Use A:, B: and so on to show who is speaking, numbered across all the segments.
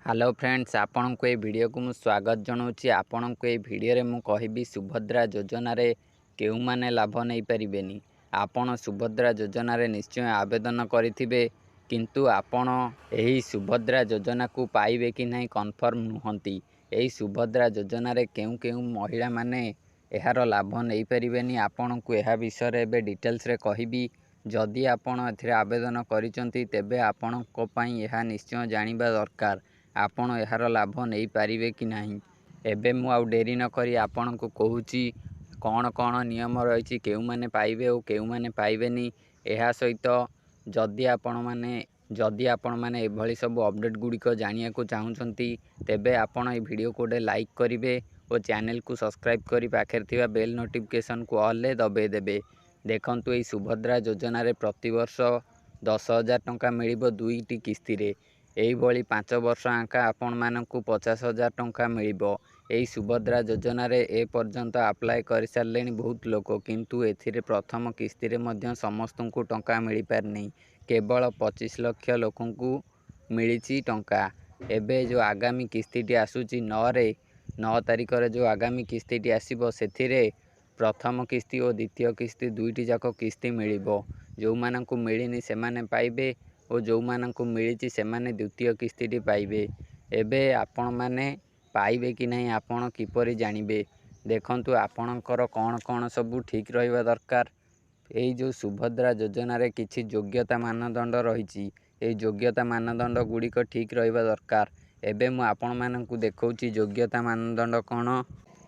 A: Hello friends, आपण को ये वीडियो को मु स्वागत जनाऊँगी। आपण को ये वीडियो रे मु कहबी सुभद्रा योजना रे केउ माने लाभ नहीं परिबेनी। आपण सुभद्रा योजना रे निश्चय आवेदन करिथिबे, किंतु आपण एही सुभद्रा योजना को पाइबे कि नहीं कन्फर्म नुहंती। एही सुभद्रा योजना रे केउ केउ महिला माने एहार लाभ नहीं परिबेनी। आपण को एहा विषय रे बे डिटेल्स रे कहबी। जदि आपण एथिरे आवेदन करिसंती तेबे आपण को पई एहा निश्चय जानिबा दरकार। आपण एहार लाभ नहीं पारिबे कि नहीं। एबे मु आउ डेरी न करी आपण को कहूची कौन कौन नियम रही, केउ माने पाइबे और केउ माने पाइबेनी। एहा सहित जदि आपण माने एभली सब अपडेट गुड़िक जानिया को चाहूँचंती तेबे आपण ए वीडियो को लाइक करिवे और चैनल को सब्सक्राइब करी पाखे थिबा बेल नोटिफिकेशन को ऑल ले दबे देबे। देखंतु ए सुभद्रा योजना रे प्रति वर्ष 10,000 टंका मिलिबो दुईटी किस्ती रे। एही भली 5 वर्ष आंका आपण मानकु 50,000 टंका मिलिबो। एही सुभद्रा योजना रे ए पर्यंत अप्लाई कर सारलेनी बहुत लोक, किंतु एथिरे प्रथम किस्ती रे मध्य समस्तंकु टंका मिली पारनी। केवल 25 लाख लोकंकु मिलिछि टंका। एबे जो आगामी किस्तीटी आसुची 9 तारिख रे जो आगामी किस्तीटी आसीबो सेथिरे प्रथम किस्ती और द्वितीय किस्ती दुईटी जाक किस्ती मिलिबो। जो मानकु मिलिनी से माने पाइबे और जो मानकु मिलिछि से माने द्वितीय किस्तीटी पाइबे। एबे आपण माने पाइबे कि नहीं आपण किपरि जानिबे। देखंतु आपणकर कौन कौन सब ठीक रहिबा दरकार। एई जो सुभद्रा योजना रे किछि योग्यता मानदंड रहिछि, एई योग्यता मानदंड गुड़िक ठीक रहिबा दरकार। एबे मु आपण मानकु देखौछि योग्यता मानदंड कौन।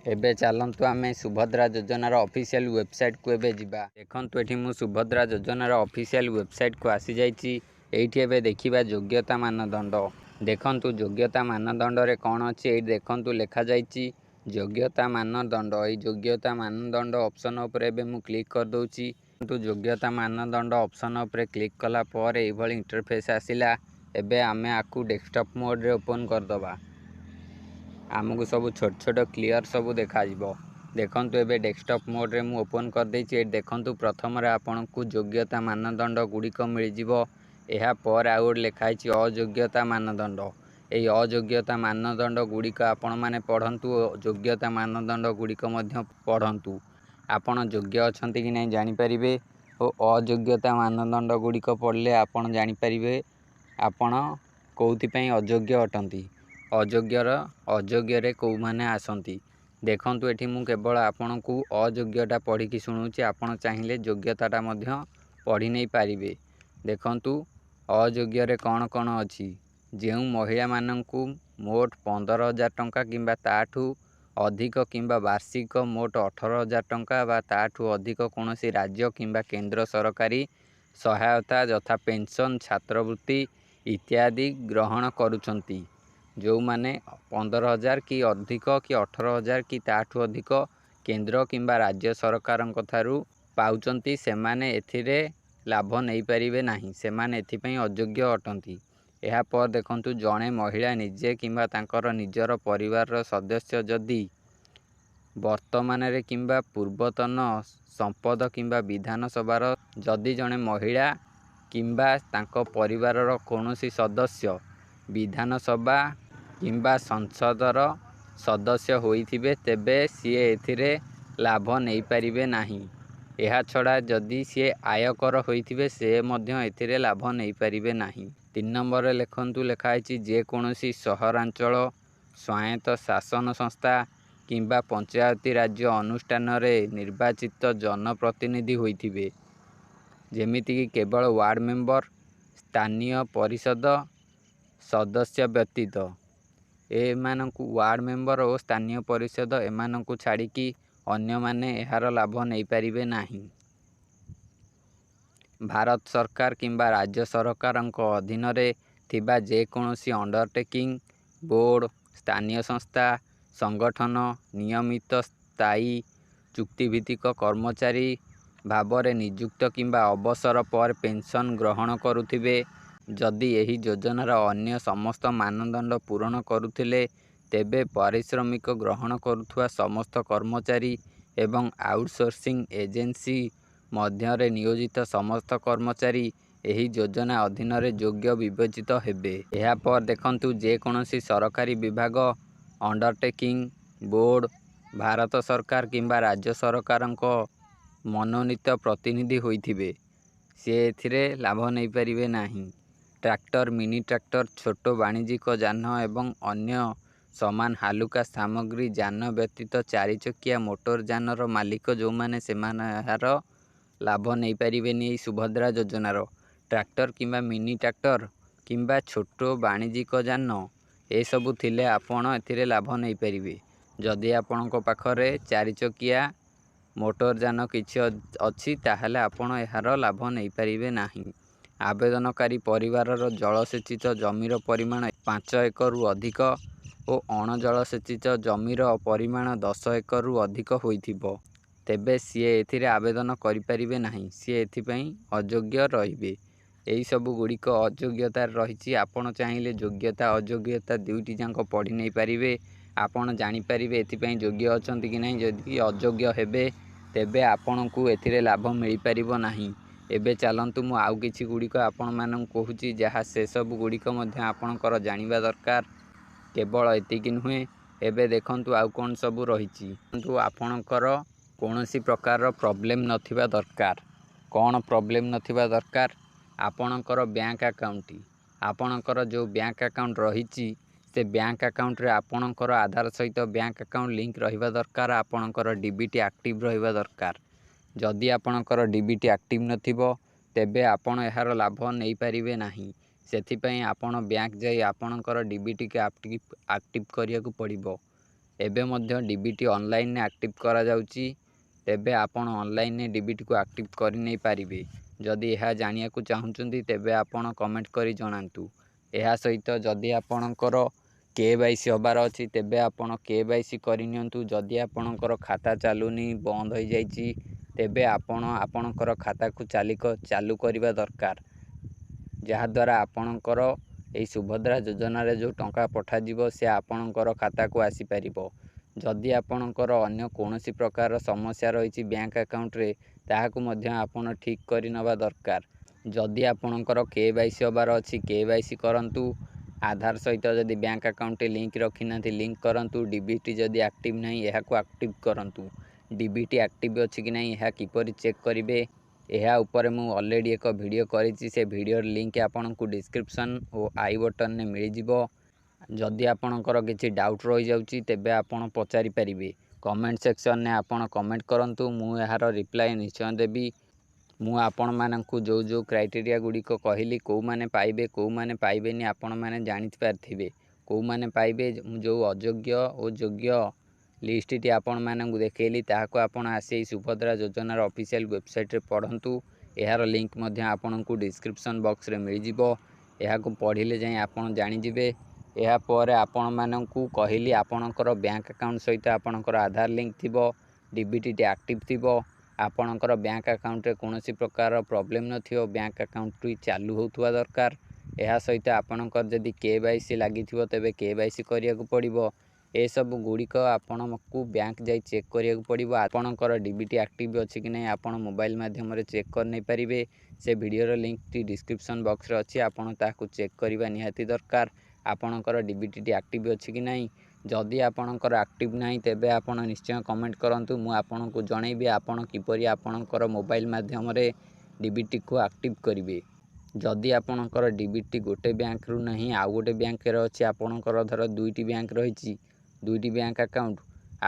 A: एबे चलंतु आमे सुभद्रा योजनार ऑफिशियल वेबसाइट को एबे जिबा। देखंतु एठी मु सुभद्रा योजनार ऑफिशियल वेबसाइट को आसी जाइछि। एठी एबे देखिबा योग्यता मानदंड। देखंतु योग्यता मानदंड रे कौन अछि। एठी देखंतु लेखा जाइछि योग्यता मानदंड। एई योग्यता मानदंड ऑप्शन ऊपर एबे मु क्लिक कर दोछि। तो योग्यता मानदंड ऑप्शन ऊपर क्लिक कला पर एई भली इंटरफेस आसिला। एबे आमे आकु डेस्कटॉप मोड रे ओपन कर दबा। आमको सब छोट छोट क्लियर सब देखा जिवो। देखंतु एबे डेस्कटॉप मोड रे मु ओपन कर देछि। ए देखंतु प्रथम रे आपण को योग्यता मानदंड गुड़िक मिल जिवो। एहा पर आउट लेखा छि अयोग्यता मानदंड। एई अयोग्यता मानदंड गुड़िक आपण माने पढ़ंतु। योग्यता मानदंड गुड़िक मध्य पढ़ंतु। आपण योग्य अछंती कि नहीं जानि परिबे और अयोग्यता मानदंड गुड़िक पढ़ले आपण जानि परिबे आपण कोउथि पई अयोग्य अटंती। अयोग्य रे को माने आसंती। देखंतु एठी मु केवल आपण को अयोग्यता पढ़ी कि सुनुची। आपण चाहिए योग्यताटा मध्य पढ़ी नहीं पारिबे। देखंतु अयोग्य रे कौन कौन अछि। जेउ महिला माननकु मोट 15,000 टंका किंबा ताठू अधिक किंबा वार्षिक मोट 18,000 टंका बा ताठू अधिक कोनोसी राज्य किंबा केंद्र सरकारी सहायता यथा पेंशन, छात्रवृत्ति इत्यादि ग्रहण करुचंती। जो माने 15,000 कि अधिक कि 18,000 कि ताठू अधिक केंद्र किंबा राज्य सरकार थारू पाउचंती, से माने एथिरे लाभ नहीं पारिबे नाही। से माने एथिपई अयोग्य अटंती। एहा पर देखंतु जणे महिला निजे किंबा तांकर निजर परिवार सदस्य जदि वर्तमान रे किंबा पूर्वतन संपद किंबा विधानसभार जदि जणे महिला किंबा तांको परिवारर कोनोसी सदस्य विधानसभा किंबा संसदर सदस्य होइथिबे तेबे सीए एथिरे लाभ नहीं पारिबे नाही। एहा छड़ा जदि सीए आयकर होइथिबे से मध्य एथिरे लाभ नहीं पारिबे नाही। 3 नंबर रे लेखंतु लेखा आइछि जे कोनोसी सहरांचल स्वायत्त शासन संस्था किंबा पंचायती राज्य अनुष्ठान रे निर्वाचित जनप्रतिनिधि होइथिबे, जेमिति कि केवल वार्ड मेंबर, स्थानीय परिषद सदस्य व्यतीत। एमानंकु वार्ड मेंबर और स्थानीय परिषद एमानंकु छाड़िकी अन्य माने एहार लाभ नहीं पारिबे नाही। भारत सरकार किंबा राज्य सरकारक अधीन रे थिबा जे कोनोसी अंडरटेकिंग, बोर्ड, स्थानीय संस्था, संगठन नियमित स्थायी चुक्तिभित्तिक कर्मचारी भावरे नियुक्त किंबा अवसर पर पेंशन ग्रहण करुथिबे। जदि एही योजनार अन्य समस्त मानदंड पूरण करुथिले तेबे पारिश्रमिक ग्रहण करुथुवा समस्त कर्मचारी एवं आउटसोर्सिंग एजेंसी मध्यरे नियोजित समस्त कर्मचारी ଏହି ଯୋଜନା ଅଧୀନରେ ଯୋଗ୍ୟ ବିବେଚିତ ହେବେ। ଏହାପରେ ଦେଖନ୍ତୁ, ଯେକୌଣସି ସରକାରୀ ବିଭାଗ, ଅଣ୍ଡରଟେକିଂ, ବୋର୍ଡ଼, ଭାରତ ସରକାର କିମ୍ବା ରାଜ୍ୟ ସରକାରଙ୍କ ମନୋନୀତ ପ୍ରତିନିଧି ହୋଇଥିବେ, ସେ ଏଥିରେ ଲାଭ ନେଇପାରିବେ ନାହିଁ। ଟ୍ରାକ୍ଟର, ମିନି ଟ୍ରାକ୍ଟର, ଛୋଟ ବାଣିଜ୍ୟିକ ଯାନ ଏବଂ ଅନ୍ୟ ସମାନ ହାଲୁକା ସାମଗ୍ରୀ ଯାନ ବ୍ୟତୀତ 4 ଚକିଆ ମୋଟର ଯାନର ମାଲିକ ଯେଉଁମାନେ, ସେମାନେ ଏହାର ଲାଭ ନେଇପାରିବେନି। ଏହି ସୁଭଦ୍ରା ଯୋଜନାର ଟ୍ରାକ୍ଟର କିମ୍ବା ମିନି ଟ୍ରାକ୍ଟର କିମ୍ବା ଛୋଟ ବାଣିଜ୍ୟିକ ଯାନ ଏସବୁ ଥିଲେ ଆପଣ ଏଥିରେ ଲାଭ ନେଇପାରିବେ। ଯଦି ଆପଣଙ୍କ ପାଖରେ 4 ଚକିଆ ମୋଟର ଯାନ କିଛି ଅଛି, ତାହେଲେ ଆପଣ ଏହାର ଲାଭ ନେଇପାରିବେ ନାହିଁ। ଆବେଦନକାରୀ ପରିବାରର ଜଳସେଚିତ ଜମିର ପରିମାଣ 5 ଏକରରୁ ଅଧିକ ଓ ଅଣଜଳସେଚିତ ଜମିର ପରିମାଣ 10 ଏକରରୁ ଅଧିକ ହୋଇଥିବ, ତେବେ ସିଏ ଏଥିରେ ଆବେଦନ କରିପାରିବେ ନାହିଁ। ସିଏ ଏଥିପାଇଁ ଅଯୋଗ୍ୟ ରହିବେ। ଏହି ସବୁ ଗୁଡ଼ିକ ଅଯୋଗ୍ୟତାରେ ରହିଛି। ଆପଣ ଚାହିଁଲେ ଯୋଗ୍ୟତା ଅଯୋଗ୍ୟତା ଦୁଇଟି ଯାକ ପଢ଼ି ନେଇପାରିବେ। ଆପଣ ଜାଣିପାରିବେ ଏଥିପାଇଁ ଯୋଗ୍ୟ ଅଛନ୍ତି କି ନାହିଁ। ଯଦି ଅଯୋଗ୍ୟ ହେବେ, ତେବେ ଆପଣଙ୍କୁ ଏଥିରେ ଲାଭ ମିଳିପାରିବ ନାହିଁ। ଏବେ ଚାଲନ୍ତୁ, ମୁଁ ଆଉ କିଛି ଗୁଡ଼ିକ ଆପଣମାନଙ୍କୁ କହୁଛି, ଯାହା ସେସବୁ ଗୁଡ଼ିକ ମଧ୍ୟ ଆପଣଙ୍କର ଜାଣିବା ଦରକାର। କେବଳ ଏତିକି ନୁହେଁ, ଏବେ ଦେଖନ୍ତୁ ଆଉ କ'ଣ ସବୁ ରହିଛି। କିନ୍ତୁ ଆପଣଙ୍କର କୌଣସି ପ୍ରକାରର ପ୍ରୋବ୍ଲେମ୍ ନଥିବା ଦରକାର। କ'ଣ ପ୍ରୋବ୍ଲେମ୍ ନଥିବା ଦରକାର? ଆପଣଙ୍କର ବ୍ୟାଙ୍କ ଆକାଉଣ୍ଟଟି, ଆପଣଙ୍କର ଯେଉଁ ବ୍ୟାଙ୍କ ଆକାଉଣ୍ଟ ରହିଛି, ସେ ବ୍ୟାଙ୍କ ଆକାଉଣ୍ଟରେ ଆପଣଙ୍କର ଆଧାର ସହିତ ବ୍ୟାଙ୍କ ଆକାଉଣ୍ଟ ଲିଙ୍କ ରହିବା ଦରକାର। ଆପଣଙ୍କର ଡିବିଟି ଆକ୍ଟିଭ ରହିବା ଦରକାର। ଯଦି ଆପଣଙ୍କର ଡିବିଟି ଆକ୍ଟିଭ ନଥିବ, ତେବେ ଆପଣ ଏହାର ଲାଭ ନେଇପାରିବେ ନାହିଁ। ସେଥିପାଇଁ ଆପଣ ବ୍ୟାଙ୍କ ଯାଇ ଆପଣଙ୍କର ଡିବିଟିକୁ ଆକ୍ଟିଭ କରିବାକୁ ପଡ଼ିବ। ଏବେ ମଧ୍ୟ ଡିବିଟି ଅନଲାଇନରେ ଆକ୍ଟିଭ କରାଯାଉଛି, ତେବେ ଆପଣ ଅନଲାଇନରେ ଡିବିଟିକୁ ଆକ୍ଟିଭ କରିନେଇପାରିବେ। ଯଦି ଏହା ଜାଣିବାକୁ ଚାହୁଁଛନ୍ତି, ତେବେ ଆପଣ କମେଣ୍ଟ କରି ଜଣାନ୍ତୁ। ଏହା ସହିତ ଯଦି ଆପଣଙ୍କର KYC ହେବାର ଅଛି, ତେବେ ଆପଣ KYC କରିନିଅନ୍ତୁ। ଯଦି ଆପଣଙ୍କର ଖାତା ଚାଲୁନି, ବନ୍ଦ ହୋଇଯାଇଛି, ତେବେ ଆପଣ ଆପଣଙ୍କର ଖାତାକୁ ଚାଲୁ କରିବା ଦରକାର। ଯାହାଦ୍ୱାରା ଆପଣଙ୍କର ଏହି ସୁଭଦ୍ରା ଯୋଜନାରେ ଯେଉଁ ଟଙ୍କା ପଠାଯିବ, ସେ ଆପଣଙ୍କର ଖାତାକୁ ଆସିପାରିବ। ଯଦି ଆପଣଙ୍କର ଅନ୍ୟ କୌଣସି ପ୍ରକାରର ସମସ୍ୟା ରହିଛି ବ୍ୟାଙ୍କ ଆକାଉଣ୍ଟରେ, ତାହାକୁ ମଧ୍ୟ ଆପଣ ଠିକ୍ କରି ନେବା ଦରକାର। ଯଦି ଆପଣଙ୍କର KYC ହେବାର ଅଛି, KYC କରନ୍ତୁ। ଆଧାର ସହିତ ଯଦି ବ୍ୟାଙ୍କ ଆକାଉଣ୍ଟଟି ଲିଙ୍କ ରଖିନାହାନ୍ତି, ଲିଙ୍କ କରନ୍ତୁ। ଡିବିଟି ଯଦି ଆକ୍ଟିଭ ନାହିଁ, ଏହାକୁ ଆକ୍ଟିଭ କରନ୍ତୁ। ଡିବିଟି ଆକ୍ଟିଭ ଅଛି କି ନାହିଁ, ଏହା କିପରି ଚେକ୍ କରିବେ, ଏହା ଉପରେ ମୁଁ ଅଲରେଡ଼ି ଏକ ଭିଡ଼ିଓ କରିଛି। ସେ ଭିଡ଼ିଓର ଲିଙ୍କ ଆପଣଙ୍କୁ ଡିସ୍କ୍ରିପ୍ସନ୍ ଓ ଆଇ ବଟନରେ ମିଳିଯିବ। ଯଦି ଆପଣଙ୍କର କିଛି ଡାଉଟ୍ ରହିଯାଉଛି, ତେବେ ଆପଣ ପଚାରିପାରିବେ। କମେଣ୍ଟ ସେକ୍ସନରେ ଆପଣ କମେଣ୍ଟ କରନ୍ତୁ, ମୁଁ ଏହାର ରିପ୍ଲାଏ ନିଶ୍ଚୟ ଦେବି। ମୁଁ ଆପଣମାନଙ୍କୁ ଯେଉଁ କ୍ରାଇଟେରିଆ ଗୁଡ଼ିକ କହିଲି, କେଉଁମାନେ ପାଇବେ କେଉଁମାନେ ପାଇବେନି, ଆପଣମାନେ ଜାଣିପାରିଥିବେ। କେଉଁମାନେ ପାଇବେ, ଯେଉଁ ଅଯୋଗ୍ୟ ଓ ଯୋଗ୍ୟ ଲିଷ୍ଟଟି ଆପଣମାନଙ୍କୁ ଦେଖାଇଲି, ତାହାକୁ ଆପଣ ଆସି ଏହି ସୁଭଦ୍ରା ଯୋଜନାର ଅଫିସିଆଲ ୱେବସାଇଟ୍ରେ ପଢ଼ନ୍ତୁ। ଏହାର ଲିଙ୍କ ମଧ୍ୟ ଆପଣଙ୍କୁ ଡିସ୍କ୍ରିପ୍ସନ୍ ବକ୍ସରେ ମିଳିଯିବ। ଏହାକୁ ପଢ଼ିଲେ ଯାଇ ଆପଣ ଜାଣିଯିବେ। ଏହାପରେ ଆପଣମାନଙ୍କୁ କହିଲି, ଆପଣଙ୍କର ବ୍ୟାଙ୍କ ଆକାଉଣ୍ଟ ସହିତ ଆପଣଙ୍କର ଆଧାର ଲିଙ୍କ ଥିବ, ଡିବିଟିଟି ଆକ୍ଟିଭ ଥିବ, ଆପଣଙ୍କର ବ୍ୟାଙ୍କ ଆକାଉଣ୍ଟରେ କୌଣସି ପ୍ରକାର ପ୍ରୋବ୍ଲେମ୍ ନଥିବ, ବ୍ୟାଙ୍କ ଆକାଉଣ୍ଟଟି ଚାଲୁ ହେଉଥିବା ଦରକାର। ଏହା ସହିତ ଆପଣଙ୍କର ଯଦି KYC ଲାଗିଥିବ, ତେବେ KYC କରିବାକୁ ପଡ଼ିବ। ଏସବୁ ଗୁଡ଼ିକ ଆପଣଙ୍କୁ ବ୍ୟାଙ୍କ ଯାଇ ଚେକ୍ କରିବାକୁ ପଡ଼ିବ। ଆପଣଙ୍କର ଡିବିଟି ଆକ୍ଟିଭ ଅଛି କି ନାହିଁ, ଆପଣ ମୋବାଇଲ ମାଧ୍ୟମରେ ଚେକ୍ କରିନେଇପାରିବେ। ସେ ଭିଡ଼ିଓର ଲିଙ୍କଟି ଡିସ୍କ୍ରିପ୍ସନ୍ ବକ୍ସରେ ଅଛି, ଆପଣ ତାହାକୁ ଚେକ୍ କରିବା ନିହାତି ଦରକାର। ଆପଣଙ୍କର ଡିବିଟିଟି ଆକ୍ଟିଭ ଅଛି କି ନାହିଁ। ଯଦି ଆପଣଙ୍କର ଆକ୍ଟିଭ ନାହିଁ, ତେବେ ଆପଣ ନିଶ୍ଚୟ କମେଣ୍ଟ କରନ୍ତୁ। ମୁଁ ଆପଣଙ୍କୁ ଜଣାଇବି ଆପଣ କିପରି ଆପଣଙ୍କର ମୋବାଇଲ ମାଧ୍ୟମରେ ଡିବିଟିକୁ ଆକ୍ଟିଭ କରିବେ। ଯଦି ଆପଣଙ୍କର ଡିବିଟି ଗୋଟେ ବ୍ୟାଙ୍କରୁ ନାହିଁ, ଆଉ ଗୋଟେ ବ୍ୟାଙ୍କରେ ଅଛି, ଆପଣଙ୍କର ଧର ଦୁଇଟି ବ୍ୟାଙ୍କ ରହିଛି, ଦୁଇଟି ବ୍ୟାଙ୍କ ଆକାଉଣ୍ଟ,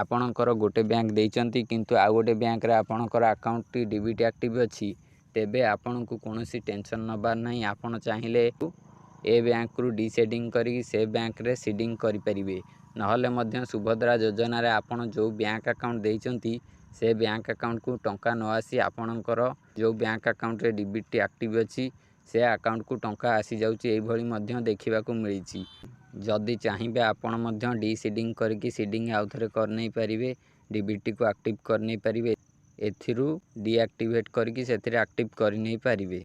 A: ଆପଣଙ୍କର ଗୋଟେ ବ୍ୟାଙ୍କ ଦେଇଛନ୍ତି, କିନ୍ତୁ ଆଉ ଗୋଟେ ବ୍ୟାଙ୍କରେ ଆପଣଙ୍କର ଆକାଉଣ୍ଟଟି ଡିବିଟି ଆକ୍ଟିଭ ଅଛି, ତେବେ ଆପଣଙ୍କୁ କୌଣସି ଟେନସନ୍ ନେବାର ନାହିଁ। ଆପଣ ଚାହିଁଲେ ଏ ବ୍ୟାଙ୍କରୁ ଡିସେଡ଼ିଂ କରିକି ସେ ବ୍ୟାଙ୍କରେ ସିଡ଼ିଂ କରିପାରିବେ। ନହେଲେ ମଧ୍ୟ ସୁଭଦ୍ରା ଯୋଜନାରେ ଆପଣ ଯେଉଁ ବ୍ୟାଙ୍କ ଆକାଉଣ୍ଟ ଦେଇଛନ୍ତି, ସେ ବ୍ୟାଙ୍କ ଆକାଉଣ୍ଟକୁ ଟଙ୍କା ନ ଆସି ଆପଣଙ୍କର ଯେଉଁ ବ୍ୟାଙ୍କ ଆକାଉଣ୍ଟରେ ଡିବିଟି ଆକ୍ଟିଭ ଅଛି, ସେ ଆକାଉଣ୍ଟକୁ ଟଙ୍କା ଆସିଯାଉଛି। ଏଇଭଳି ମଧ୍ୟ ଦେଖିବାକୁ ମିଳିଛି। ଯଦି ଚାହିଁବେ ଆପଣ ମଧ୍ୟ ଡିସିଡ଼ିଂ କରିକି ସିଡ଼ିଂ ଆଉଥରେ କରିନେଇପାରିବେ, ଡିବିଟିକୁ ଆକ୍ଟିଭ କରିନେଇପାରିବେ। ଏଥିରୁ ଡିଆକ୍ଟିଭେଟ୍ କରିକି ସେଥିରେ ଆକ୍ଟିଭ କରିନେଇପାରିବେ।